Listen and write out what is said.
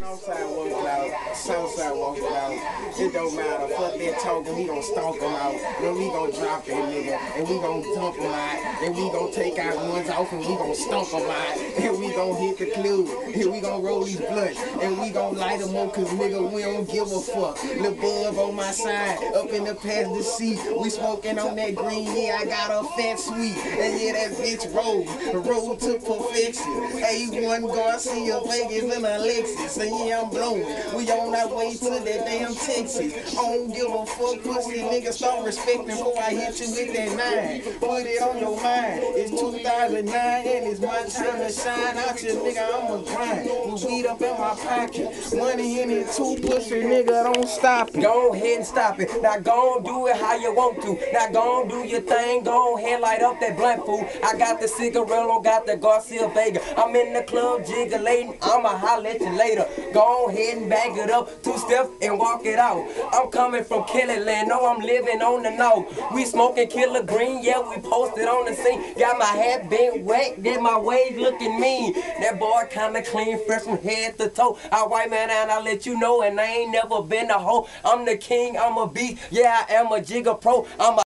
Northside walk it out, Southside walk it out. It don't matter. Fuck that talking. We gon' stomp them out. Then we gon' drop that nigga. And we gon' dump them out. And we gon' take our ones off and we gon' stomp them out. And we gon' hit the club. And we gon' roll these blunts. And we gon' light them up cause nigga we don't give a fuck. Lil' Bub on my side. Up in the passenger seat. We smoking on that green. Yeah, I got a fat sweet. And yeah, that bitch roll to perfection. A1 Garcia, Vegas, and a Lexus. And yeah, I'm blowing. We on our way to that damn Texas. I don't give a fuck, pussy nigga. Start respecting before I hit you with that 9. Put it on your mind. It's 2009 and it's my time to shine out your nigga. I'ma grind. With weed up in my pocket. Money in it too, pussy nigga. Don't stop it. Go ahead and stop it. Now go on do it how you want to. Now go on do your thing. Go ahead light up that blunt food. I got the cigarello, got the Garcia Vega. I'm in the club jiggling. I'ma holler at you later. Go ahead and bag it up, 2 steps and walk it out. I'm coming from Kellyland, no, I'm living on the north. We smoking Killer Green, yeah, we posted on the scene. Got my hat bent wet, get my waves looking mean. That boy kinda clean, fresh from head to toe. I white man and I let you know, and I ain't never been a hoe. I'm the king, I'm a beast, yeah, I am a jigger pro. I'm a